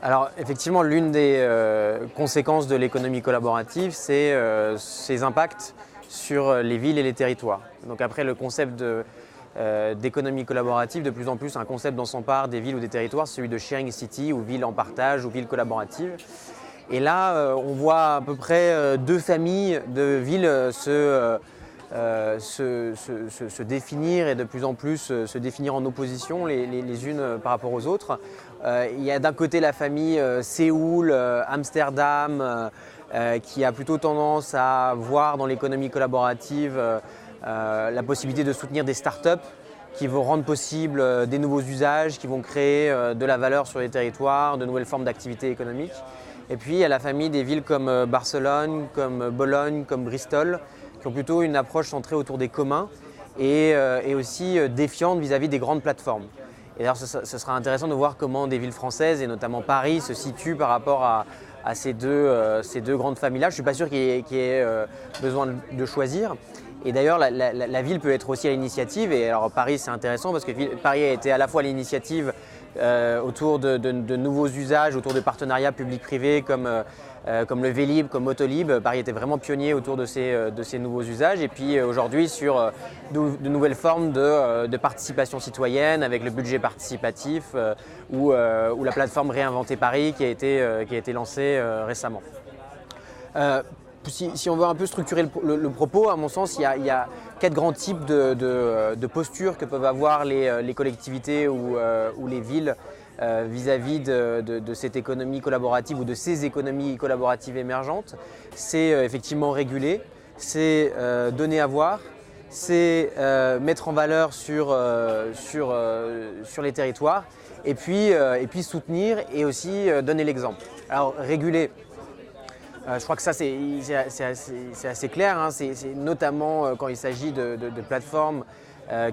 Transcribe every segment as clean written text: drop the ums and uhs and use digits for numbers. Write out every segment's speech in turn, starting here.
Alors effectivement, l'une des conséquences de l'économie collaborative, c'est ses impacts sur les villes et les territoires. Donc après, le concept d'économie collaborative, de plus en plus, un concept dont s'emparent des villes ou des territoires, celui de sharing city ou ville en partage ou ville collaborative. Et là, on voit à peu près deux familles de villes se définir et de plus en plus se définir en opposition les unes par rapport aux autres. Il y a d'un côté la famille Séoul, Amsterdam, qui a plutôt tendance à voir dans l'économie collaborative la possibilité de soutenir des startups qui vont rendre possible des nouveaux usages, qui vont créer de la valeur sur les territoires, de nouvelles formes d'activité économique. Et puis il y a la famille des villes comme Barcelone, comme Bologne, comme Bristol, qui ont plutôt une approche centrée autour des communs et aussi défiante vis-à-vis des grandes plateformes. Et d'ailleurs, ce sera intéressant de voir comment des villes françaises, et notamment Paris, se situent par rapport à ces deux grandes familles-là. Je ne suis pas sûr qu'il y ait besoin de choisir. Et d'ailleurs, la ville peut être aussi à l'initiative. Et alors Paris, c'est intéressant parce que Paris a été à la fois à l'initiative autour de nouveaux usages, autour de partenariats publics-privés comme le Vélib, comme Autolib. Paris était vraiment pionnier autour de ces nouveaux usages. Et puis aujourd'hui, sur de nouvelles formes de participation citoyenne avec le budget participatif ou la plateforme Réinventer Paris qui a été lancée récemment. Si on veut un peu structurer le propos, à mon sens, il y a quatre grands types de postures que peuvent avoir les collectivités ou les villes vis-à-vis de cette économie collaborative ou de ces économies collaboratives émergentes. C'est effectivement réguler, c'est donner à voir, c'est mettre en valeur sur les territoires et puis soutenir et aussi donner l'exemple. Alors réguler. Je crois que ça c'est assez clair, hein. C'est notamment quand il s'agit de plateformes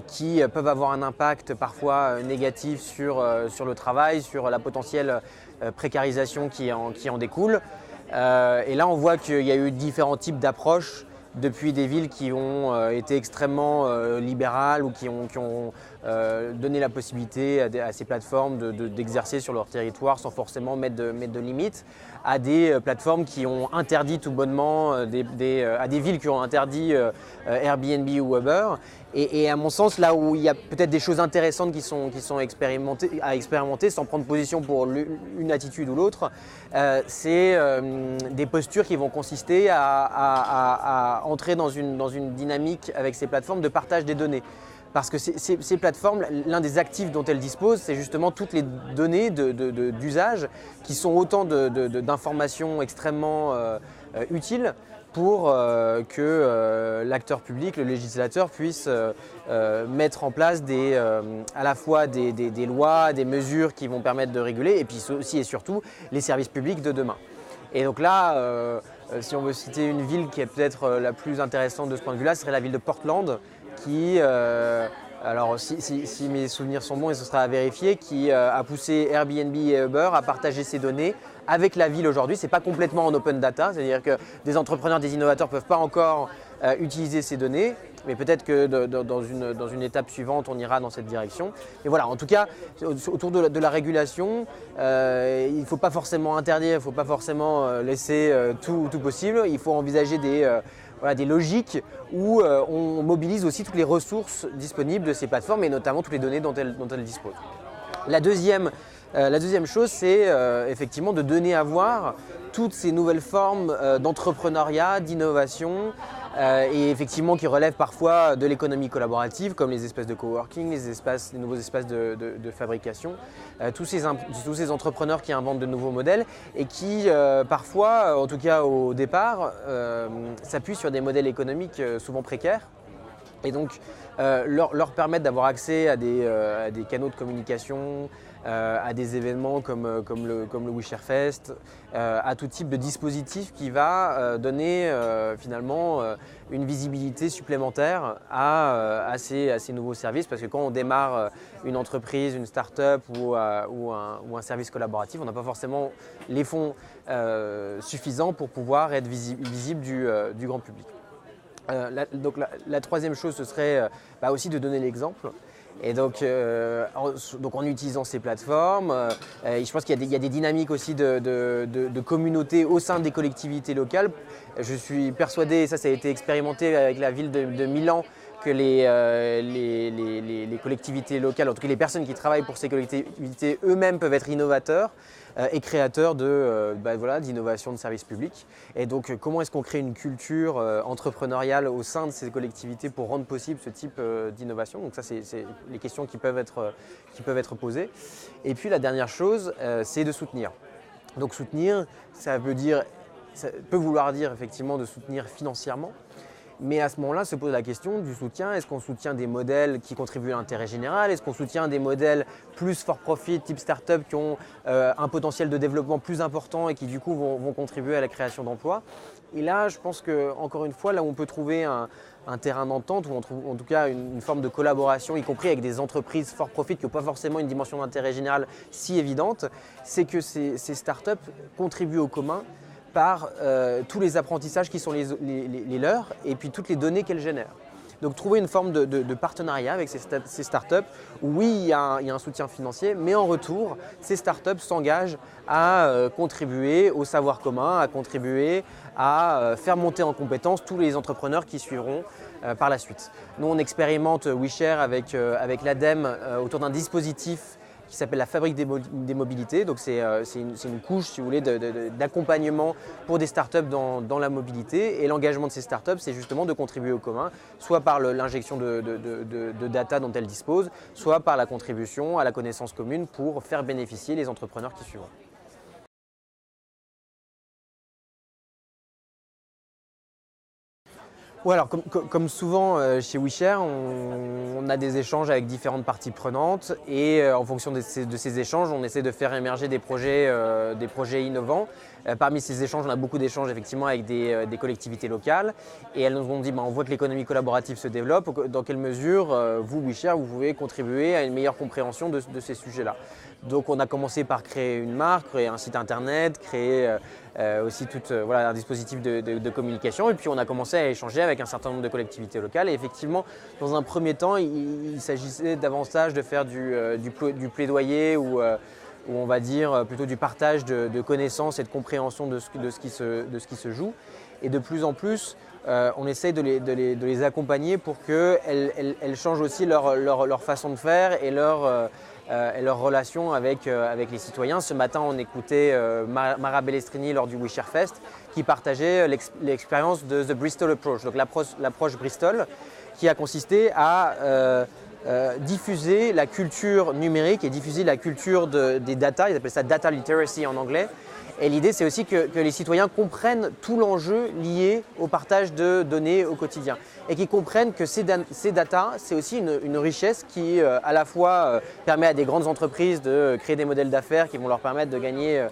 qui peuvent avoir un impact parfois négatif sur le travail, sur la potentielle précarisation qui en découle. Et là on voit qu'il y a eu différents types d'approches depuis des villes qui ont été extrêmement libérales ou qui ont donné la possibilité à ces plateformes d'exercer sur leur territoire sans forcément mettre de limites, à des plateformes qui ont interdit tout bonnement, à des villes qui ont interdit Airbnb ou Uber. Et à mon sens, là où il y a peut-être des choses intéressantes qui sont à expérimenter sans prendre position pour une attitude ou l'autre, c'est des postures qui vont consister à entrer dans une dynamique avec ces plateformes de partage des données. Parce que ces plateformes, l'un des actifs dont elles disposent, c'est justement toutes les données d'usage qui sont autant d'informations extrêmement utiles pour que l'acteur public, le législateur, puisse mettre en place à la fois des lois, des mesures qui vont permettre de réguler, et puis aussi et surtout les services publics de demain. Et donc là, si on veut citer une ville qui est peut-être la plus intéressante de ce point de vue-là, ce serait la ville de Portland, qui, alors si mes souvenirs sont bons et ce sera à vérifier, qui a poussé Airbnb et Uber à partager ses données avec la ville aujourd'hui. Ce n'est pas complètement en open data, c'est-à-dire que des entrepreneurs, des innovateurs ne peuvent pas encore utiliser ces données, mais peut-être que dans une étape suivante, on ira dans cette direction. Et voilà, en tout cas, autour de la régulation, il ne faut pas forcément interdire, il ne faut pas forcément laisser tout possible. Il faut envisager des logiques où on mobilise aussi toutes les ressources disponibles de ces plateformes et notamment toutes les données dont elles disposent. La deuxième chose, c'est effectivement de donner à voir toutes ces nouvelles formes d'entrepreneuriat, d'innovation et effectivement qui relèvent parfois de l'économie collaborative comme les espaces de coworking, les nouveaux espaces de fabrication, tous ces entrepreneurs qui inventent de nouveaux modèles et qui parfois, en tout cas au départ, s'appuient sur des modèles économiques souvent précaires. Et donc leur permettre d'avoir accès à des canaux de communication, à des événements comme le WeShareFest, à tout type de dispositif qui va donner finalement une visibilité supplémentaire à ces nouveaux services. Parce que quand on démarre une entreprise, une start-up ou un service collaboratif, on n'a pas forcément les fonds suffisants pour pouvoir être visible du grand public. Donc la troisième chose, ce serait aussi de donner l'exemple. Et donc en utilisant ces plateformes, je pense qu'il y a des dynamiques aussi de communauté au sein des collectivités locales. Je suis persuadé, et ça a été expérimenté avec la ville de Milan, que les collectivités locales, en tout cas les personnes qui travaillent pour ces collectivités eux-mêmes peuvent être innovateurs et créateurs d'innovation de services publics. Et donc comment est-ce qu'on crée une culture entrepreneuriale au sein de ces collectivités pour rendre possible ce type d'innovation? Donc ça, c'est les questions qui peuvent être posées. Et puis la dernière chose, c'est de soutenir. Donc soutenir, ça peut vouloir dire effectivement de soutenir financièrement. Mais à ce moment-là, se pose la question du soutien. Est-ce qu'on soutient des modèles qui contribuent à l'intérêt général? Est-ce qu'on soutient des modèles plus for profit, type start-up, qui ont un potentiel de développement plus important et qui du coup vont contribuer à la création d'emplois? Et là, je pense qu'encore une fois, là où on peut trouver un terrain d'entente, ou en tout cas une forme de collaboration, y compris avec des entreprises for profit qui n'ont pas forcément une dimension d'intérêt général si évidente, c'est que ces start-up contribuent au commun par tous les apprentissages qui sont les leurs et puis toutes les données qu'elles génèrent. Donc trouver une forme de partenariat avec ces startups où oui, il y a un soutien financier, mais en retour, ces startups s'engagent à contribuer au savoir commun, à contribuer à faire monter en compétence tous les entrepreneurs qui suivront par la suite. Nous, on expérimente WeShare avec l'ADEME autour d'un dispositif qui s'appelle la fabrique des mobilités. Donc c'est une couche, si vous voulez, d'accompagnement pour des startups dans la mobilité. Et l'engagement de ces startups, c'est justement de contribuer au commun, soit par l'injection de data dont elles disposent, soit par la contribution à la connaissance commune pour faire bénéficier les entrepreneurs qui suivront. Ouais, alors comme souvent chez WeShare, on a des échanges avec différentes parties prenantes et en fonction de ces échanges, on essaie de faire émerger des projets innovants. Parmi ces échanges, on a beaucoup d'échanges effectivement avec des collectivités locales et elles nous ont dit on voit que l'économie collaborative se développe, dans quelle mesure vous, WeShare, vous pouvez contribuer à une meilleure compréhension de ces sujets-là. Donc on a commencé par créer une marque, créer un site internet, créer aussi un dispositif de communication et puis on a commencé à échanger avec un certain nombre de collectivités locales et effectivement dans un premier temps il s'agissait davantage de faire du plaidoyer ou on va dire plutôt du partage de connaissances et de compréhension de ce qui se joue et de plus en plus on essaye de les accompagner pour qu'elles changent aussi leur façon de faire et leur relation avec les citoyens. Ce matin, on écoutait Mara Bellestrini lors du WeShare Fest qui partageait l'expérience de The Bristol Approach, donc l'approche Bristol, qui a consisté à diffuser la culture numérique et diffuser la culture des data, ils appellent ça data literacy en anglais. Et l'idée, c'est aussi que les citoyens comprennent tout l'enjeu lié au partage de données au quotidien et qu'ils comprennent que ces data, c'est aussi une richesse qui à la fois permet à des grandes entreprises de créer des modèles d'affaires qui vont leur permettre de gagner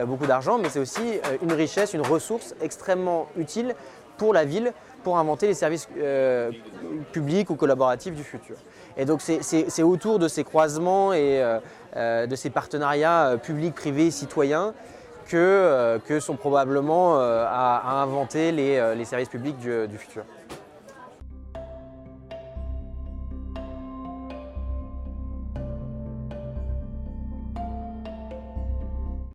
beaucoup d'argent, mais c'est aussi une richesse, une ressource extrêmement utile pour la ville pour inventer les services publics ou collaboratifs du futur. Et donc c'est autour de ces croisements et de ces partenariats publics, privés, citoyens que sont probablement à inventer les services publics du futur.